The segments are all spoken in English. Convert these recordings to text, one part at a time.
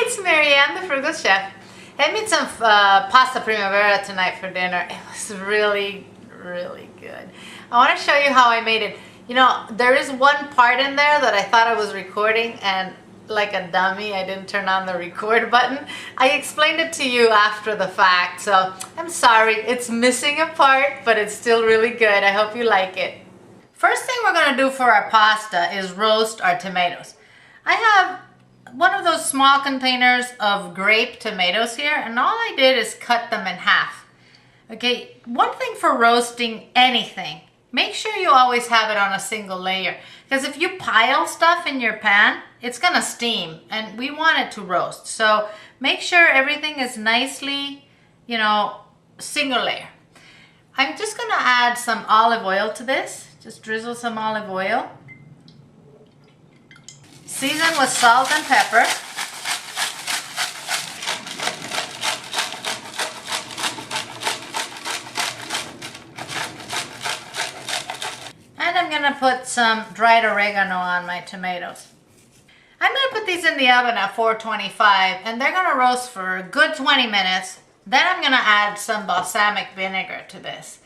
it's Marianne, the Frugal Chef. I made some pasta primavera tonight for dinner. It was really, really good. I want to show you how I made it. You know, there is one part in there that I thought I was recording, and like a dummy, I didn't turn on the record button. I explained it to you after the fact, so I'm sorry. It's missing a part, but it's still really good. I hope you like it. First thing we're going to do for our pasta is roast our tomatoes. I have one of those small containers of grape tomatoes here, and all I did is cut them in half. Okay, one thing for roasting anything, make sure you always have it on a single layer, because if you pile stuff in your pan, it's gonna steam, and we want it to roast. So make sure everything is nicely, you know, single layer. I'm just gonna add some olive oil to this. Just drizzle some olive oil. Season with salt and pepper. And I'm gonna put some dried oregano on my tomatoes. I'm gonna put these in the oven at 425, and they're gonna roast for a good 20 minutes. Then I'm gonna add some balsamic vinegar to this.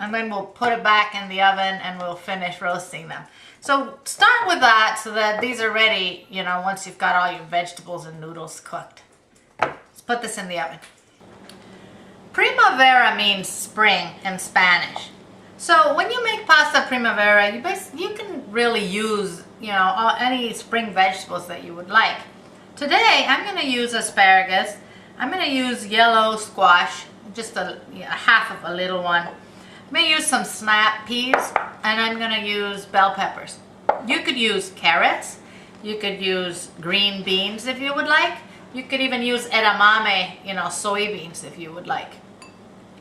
And then we'll put it back in the oven and we'll finish roasting them. So start with that so that these are ready, you know, once you've got all your vegetables and noodles cooked. Let's put this in the oven. Primavera means spring in Spanish. So when you make pasta primavera, you can really use, you know, any spring vegetables that you would like. Today I'm going to use asparagus. I'm going to use yellow squash, just half of a little one. I'm going to use some snap peas, and I'm going to use bell peppers. You could use carrots. You could use green beans if you would like. You could even use edamame, you know, soybeans if you would like.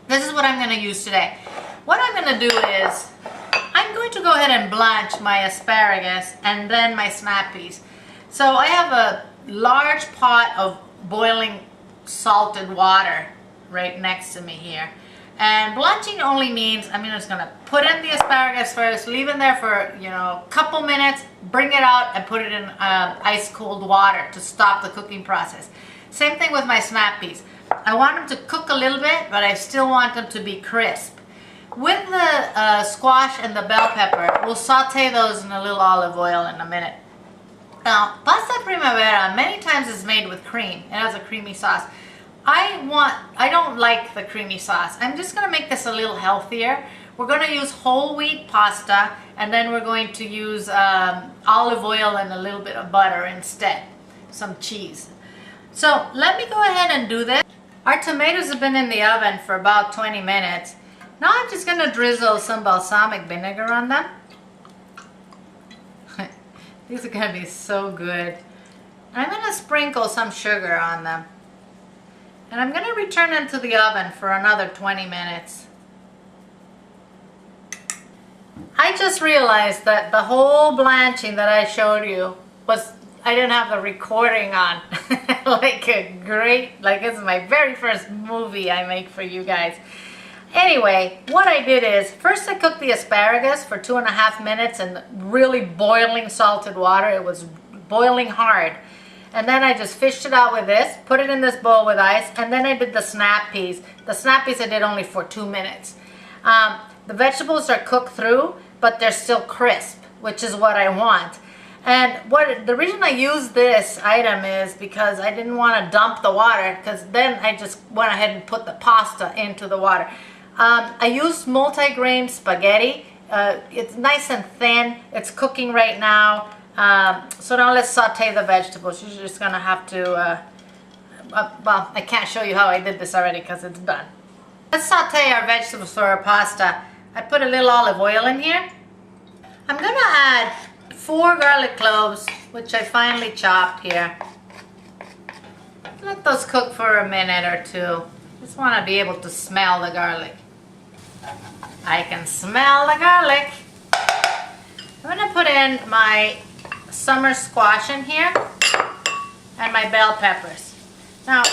This is what I'm going to use today. What I'm going to do is, I'm going to go ahead and blanch my asparagus and then my snap peas. So I have a large pot of boiling salted water right next to me here. And blanching only means I'm just going to put in the asparagus first, leave it there for, you know, a couple minutes, bring it out and put it in ice cold water to stop the cooking process. Same thing with my snap peas. I want them to cook a little bit, but I still want them to be crisp. With the squash and the bell pepper, we'll saute those in a little olive oil in a minute. Now, pasta primavera many times is made with cream. It has a creamy sauce. I don't like the creamy sauce. I'm just going to make this a little healthier. We're going to use whole wheat pasta, and then we're going to use olive oil and a little bit of butter instead. Some cheese. So let me go ahead and do this. Our tomatoes have been in the oven for about 20 minutes. Now I'm just going to drizzle some balsamic vinegar on them. These are going to be so good. I'm going to sprinkle some sugar on them. And I'm going to return them to the oven for another 20 minutes. I just realized that the whole blanching that I showed you was, I didn't have the recording on. Like it's my very first movie I make for you guys. Anyway, what I did is, first I cooked the asparagus for 2.5 minutes in really boiling salted water. It was boiling hard. And then I just fished it out with this, put it in this bowl with ice, and then I did the snap peas. The snap peas I did only for 2 minutes. The vegetables are cooked through, but they're still crisp, which is what I want. And the reason I use this item is because I didn't want to dump the water, because then I just went ahead and put the pasta into the water. I used multi-grain spaghetti. It's nice and thin. It's cooking right now. So now let's saute the vegetables. You're just going to have to, well, I can't show you how I did this already because it's done. Let's saute our vegetables for our pasta. I put a little olive oil in here. I'm going to add 4 garlic cloves, which I finely chopped here. Let those cook for a minute or two. Just want to be able to smell the garlic. I can smell the garlic. I'm going to put in my summer squash in here and my bell peppers. Now,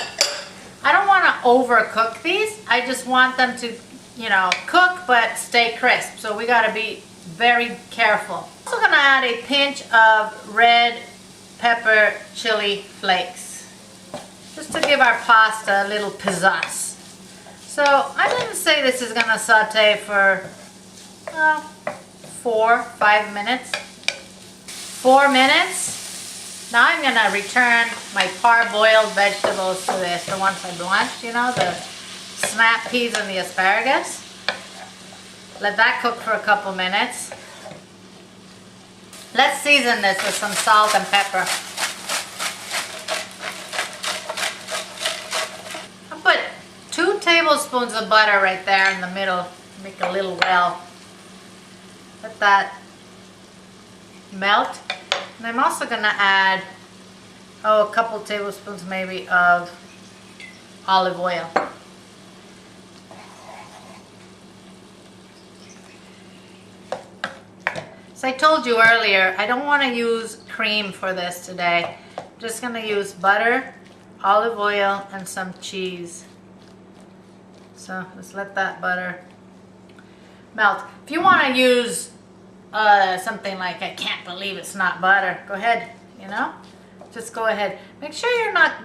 I don't want to overcook these. I just want them to, you know, cook but stay crisp. So we got to be very careful. I'm also going to add a pinch of red pepper chili flakes, just to give our pasta a little pizzazz. So I'm going to say this is going to saute for 4-5 minutes. 4 minutes. Now I'm going to return my parboiled vegetables to this, the ones I blanched, you know, the snap peas and the asparagus. Let that cook for a couple minutes. Let's season this with some salt and pepper. I'll put 2 tablespoons of butter right there in the middle. Make a little well. Let that melt. And I'm also going to add, a couple tablespoons maybe of olive oil. As I told you earlier, I don't want to use cream for this today. I'm just going to use butter, olive oil, and some cheese. So let's let that butter melt. If you want to use something like, I can't believe it's not butter, go ahead, you know, just go ahead. Make sure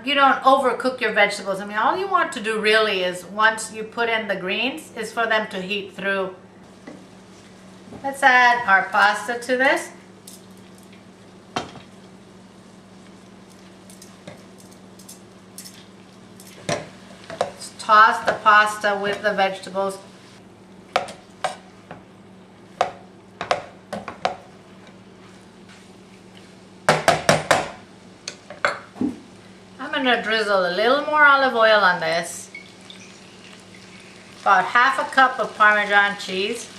you don't overcook your vegetables. I mean, all you want to do really is, once you put in the greens, is for them to heat through. Let's add our pasta to this. Let's toss the pasta with the vegetables. I'm going to drizzle a little more olive oil on this. About half a cup of Parmesan cheese.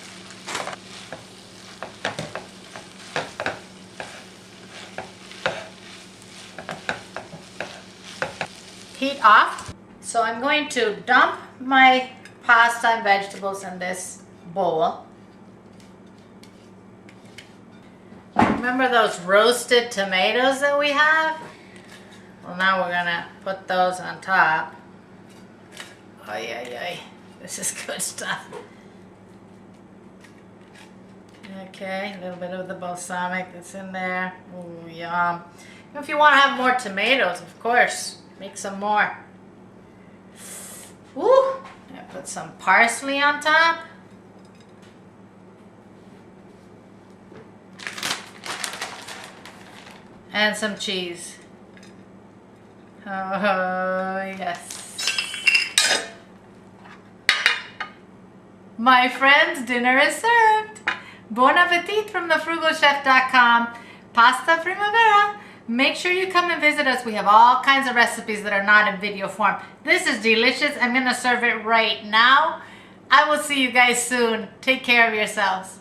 Heat off. So I'm going to dump my pasta and vegetables in this bowl. Remember those roasted tomatoes that we have? Well, now we're gonna put those on top. Ay, ay, ay. This is good stuff. Okay, a little bit of the balsamic that's in there. Ooh, yum. If you want to have more tomatoes, of course, make some more. Woo! I put some parsley on top. And some cheese. Oh, yes. My friends, dinner is served. Bon appetit from thefrugalchef.com. Pasta Primavera. Make sure you come and visit us. We have all kinds of recipes that are not in video form. This is delicious. I'm going to serve it right now. I will see you guys soon. Take care of yourselves.